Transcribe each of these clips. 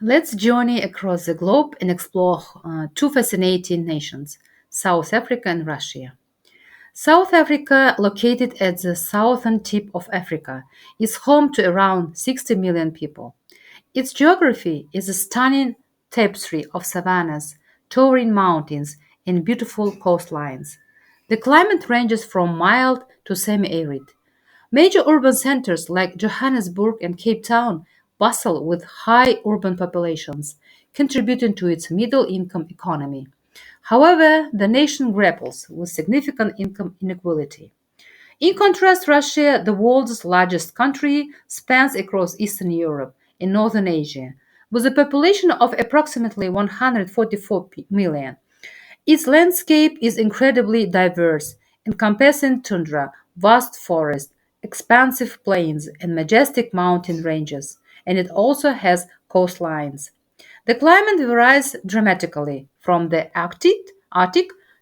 Let's journey across the globe and explore two fascinating nations, South Africa and Russia. South Africa, located at the southern tip of Africa, is home to around 60 million people. Its geography is a stunning tapestry of savannas, towering mountains, and beautiful coastlines. The climate ranges from mild to semi arid. Major urban centers like Johannesburg and Cape Town bustle with high urban populations, contributing to its middle income economy. However, the nation grapples with significant income inequality. In contrast, Russia, the world's largest country, spans across Eastern Europe and Northern Asia, with a population of approximately 144 million. Its landscape is incredibly diverse, encompassing tundra, vast forests, expansive plains, and majestic mountain ranges, and it also has coastlines. The climate varies dramatically from the Arctic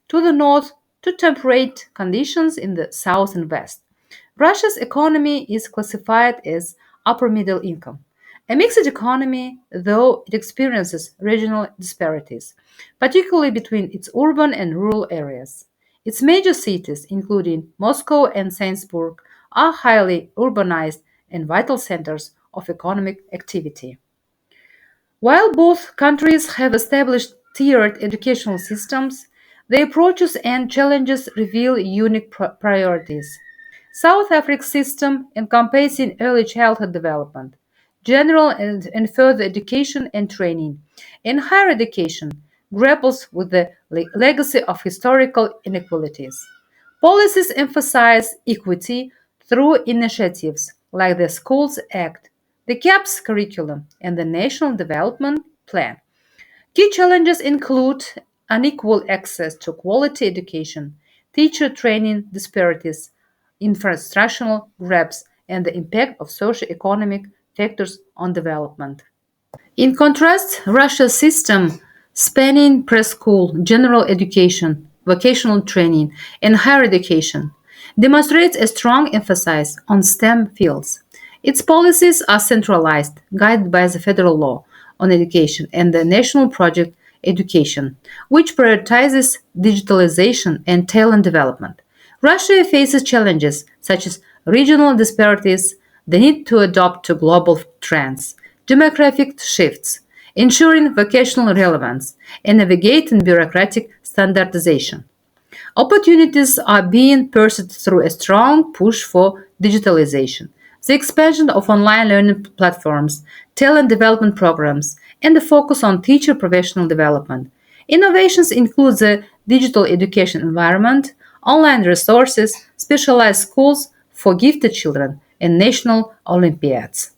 to the north to temperate conditions in the south and west. Russia's economy is classified as upper middle income. A mixed economy, though it experiences regional disparities, particularly between its urban and rural areas. Its major cities, including Moscow and St. Petersburg, are highly urbanized and vital centers of economic activity. While both countries have established tiered educational systems, their approaches and challenges reveal unique priorities. South Africa's system encompassing early childhood development, general and further education and training, and higher education grapples with the legacy of historical inequalities. Policies emphasize equity through initiatives like the Schools Act, the CAPS curriculum, and the National Development Plan. Key challenges include unequal access to quality education, teacher training disparities, infrastructural gaps, and the impact of socioeconomic factors on development. In contrast, Russia's system, spanning preschool, general education, vocational training, and higher education, demonstrates a strong emphasis on STEM fields. Its policies are centralized, guided by the federal law on education and the National Project Education, which prioritizes digitalization and talent development. Russia faces challenges such as regional disparities, the need to adapt to global trends, demographic shifts, ensuring vocational relevance, and navigating bureaucratic standardization. Opportunities are being pursued through a strong push for digitalization, the expansion of online learning platforms, talent development programs, and the focus on teacher professional development. Innovations include the digital education environment, online resources, specialized schools for gifted children, and national Olympiads.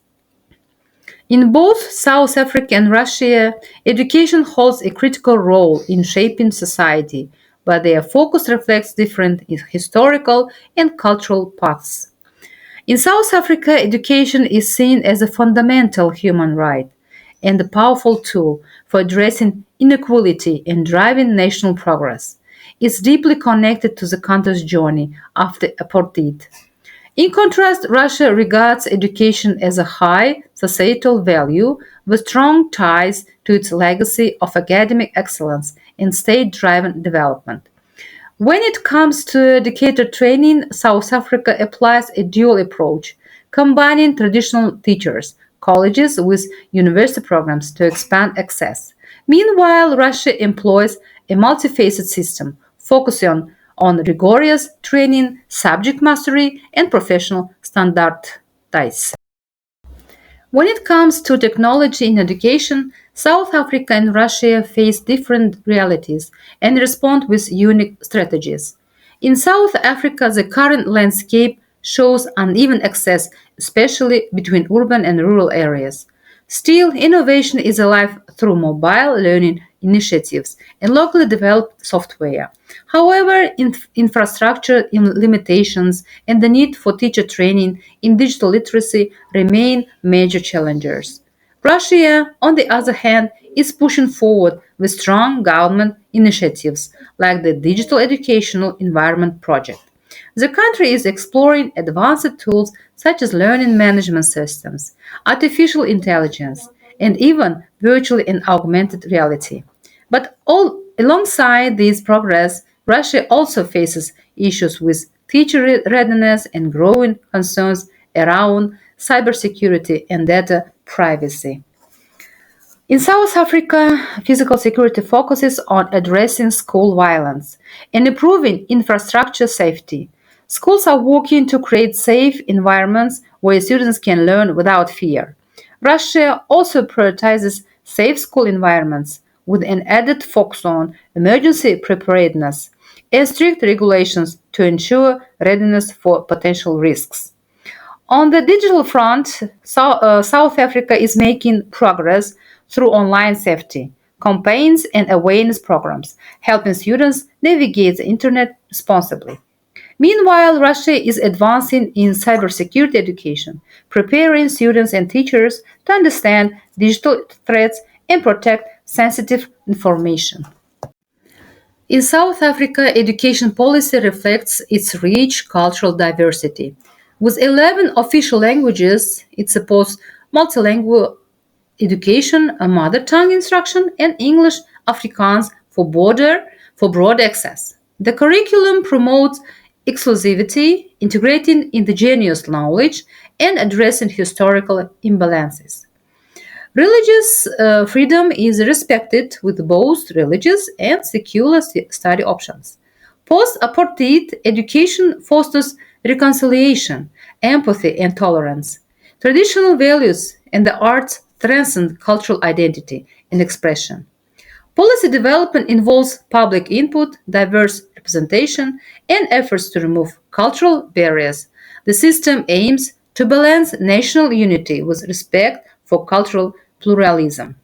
In both South Africa and Russia, education holds a critical role in shaping society, but their focus reflects different historical and cultural paths. In South Africa, education is seen as a fundamental human right and a powerful tool for addressing inequality and driving national progress. It's deeply connected to the country's journey after apartheid. In contrast, Russia regards education as a high societal value with strong ties to its legacy of academic excellence and state driven development. When it comes to educator training, South Africa applies a dual approach, combining traditional teachers, colleges with university programs to expand access. Meanwhile, Russia employs a multifaceted system focusing on rigorous training, subject mastery, and professional standardize. When it comes to technology in education, South Africa and Russia face different realities and respond with unique strategies. In South Africa, the current landscape shows uneven access, especially between urban and rural areas. Still, innovation is alive through mobile learning initiatives and locally developed software. However, infrastructure limitations and the need for teacher training in digital literacy remain major challenges. Russia, on the other hand, is pushing forward with strong government initiatives like the Digital Educational Environment Project. The country is exploring advanced tools such as learning management systems, artificial intelligence, and even virtual and augmented reality. But alongside this progress, Russia also faces issues with teacher readiness and growing concerns around cybersecurity and data privacy. In South Africa, physical security focuses on addressing school violence and improving infrastructure safety. Schools are working to create safe environments where students can learn without fear. Russia also prioritizes safe school environments with an added focus on emergency preparedness and strict regulations to ensure readiness for potential risks. On the digital front, South Africa is making progress through online safety campaigns and awareness programs, helping students navigate the internet responsibly. Meanwhile, Russia is advancing in cybersecurity education, preparing students and teachers to understand digital threats and protect sensitive information. In South Africa, education policy reflects its rich cultural diversity. With 11 official languages, it supports multilingual education, a mother tongue instruction, and English Afrikaans for broad access. The curriculum promotes exclusivity, integrating indigenous knowledge, and addressing historical imbalances. Religious freedom is respected with both religious and secular study options. Post apartheid education fosters reconciliation, empathy, and tolerance. Traditional values and the arts transcend cultural identity and expression. Policy development involves public input, diverse representation, and efforts to remove cultural barriers. The system aims to balance national unity with respect for cultural pluralism.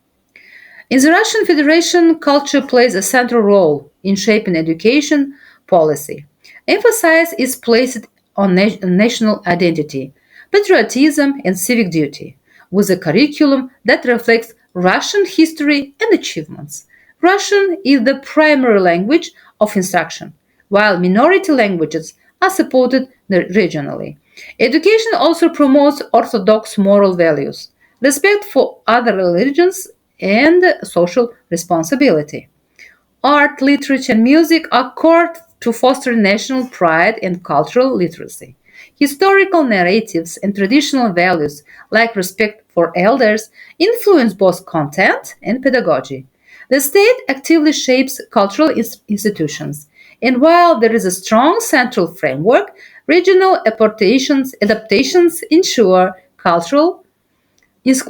In the Russian Federation, culture plays a central role in shaping education policy. Emphasis is placed on national identity, patriotism, and civic duty, with a curriculum that reflects Russian history and achievements. Russian is the primary language of instruction, while minority languages are supported regionally. Education also promotes orthodox moral values, respect for other religions, and social responsibility. Art, literature, and music are core to foster national pride and cultural literacy. Historical narratives and traditional values, like respect for elders, influence both content and pedagogy. The state actively shapes cultural institutions, and while there is a strong central framework, regional adaptations ensure cultural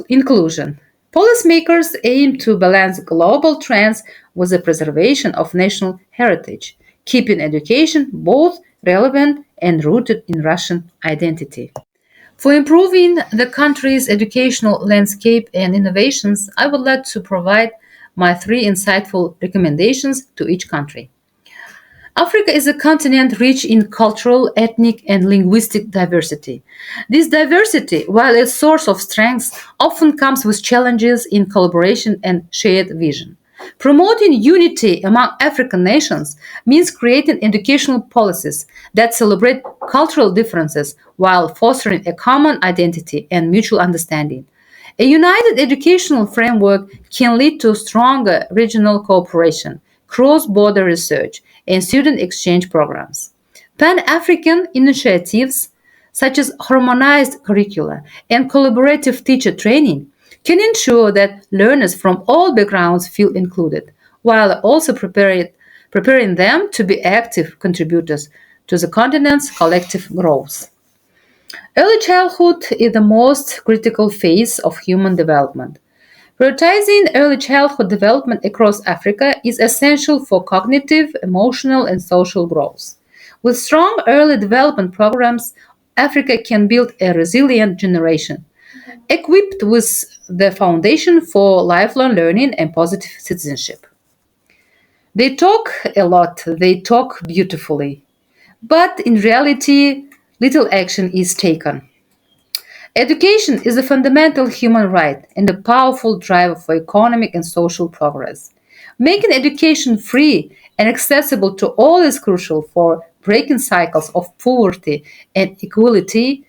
inclusion. Policymakers aim to balance global trends with the preservation of national heritage, keeping education both relevant and rooted in Russian identity. For improving the country's educational landscape and innovations, I would like to provide my three insightful recommendations to each country. Africa is a continent rich in cultural, ethnic, and linguistic diversity. This diversity, while a source of strength, often comes with challenges in collaboration and shared vision. Promoting unity among African nations means creating educational policies that celebrate cultural differences while fostering a common identity and mutual understanding. A united educational framework can lead to stronger regional cooperation, cross border research, and student exchange programs. Pan African initiatives, such as harmonized curricula and collaborative teacher training, can ensure that learners from all backgrounds feel included, while also preparing them to be active contributors to the continent's collective growth. Early childhood is the most critical phase of human development. Prioritizing early childhood development across Africa is essential for cognitive, emotional, and social growth. With strong early development programs, Africa can build a resilient generation, equipped with the foundation for lifelong learning and positive citizenship. They talk a lot, they talk beautifully, but in reality, little action is taken. Education is a fundamental human right and a powerful driver for economic and social progress. Making education free and accessible to all is crucial for breaking cycles of poverty and inequality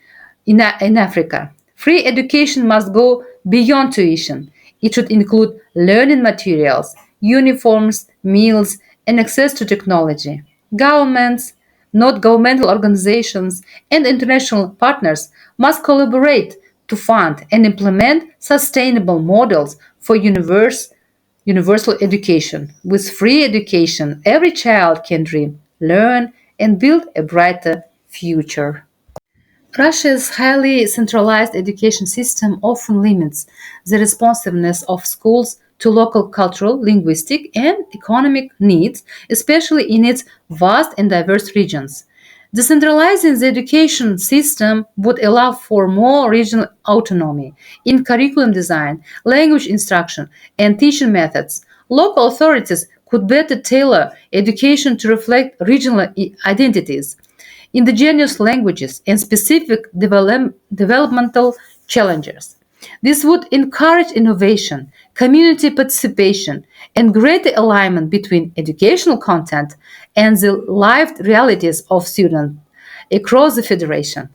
in Africa. Free education must go beyond tuition. It should include learning materials, uniforms, meals, and access to technology. Governments, not governmental organizations, and international partners must collaborate to fund and implement sustainable models for universal education. With free education, every child can dream, learn, and build a brighter future. Russia's highly centralized education system often limits the responsiveness of schools to local cultural, linguistic, and economic needs, especially in its vast and diverse regions. Decentralizing the education system would allow for more regional autonomy in curriculum design, language instruction, and teaching methods. Local authorities could better tailor education to reflect regional identities, indigenous languages, and specific developmental challenges. This would encourage innovation, community participation, and greater alignment between educational content and the lived realities of students across the Federation.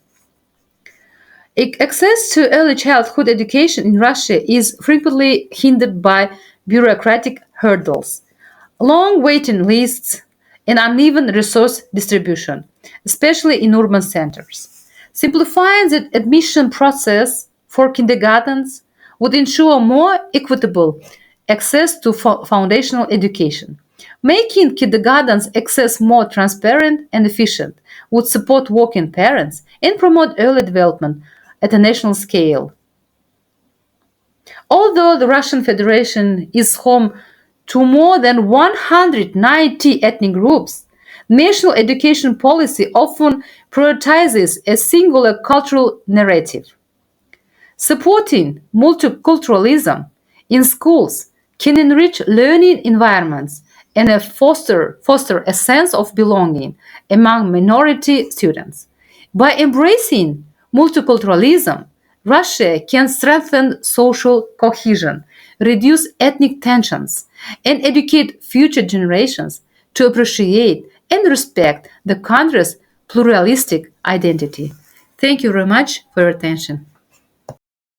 Access to early childhood education in Russia is frequently hindered by bureaucratic hurdles, long waiting lists, and uneven resource distribution, especially in urban centers. Simplifying the admission process for kindergartens would ensure more equitable access to foundational education. Making kindergartens access more transparent and efficient would support working parents and promote early development at a national scale. Although the Russian Federation is home to more than 190 ethnic groups, national education policy often prioritizes a singular cultural narrative. Supporting multiculturalism in schools can enrich learning environments and foster a sense of belonging among minority students. By embracing multiculturalism, Russia can strengthen social cohesion, reduce ethnic tensions, and educate future generations to appreciate and respect the country's pluralistic identity. Thank you very much for your attention.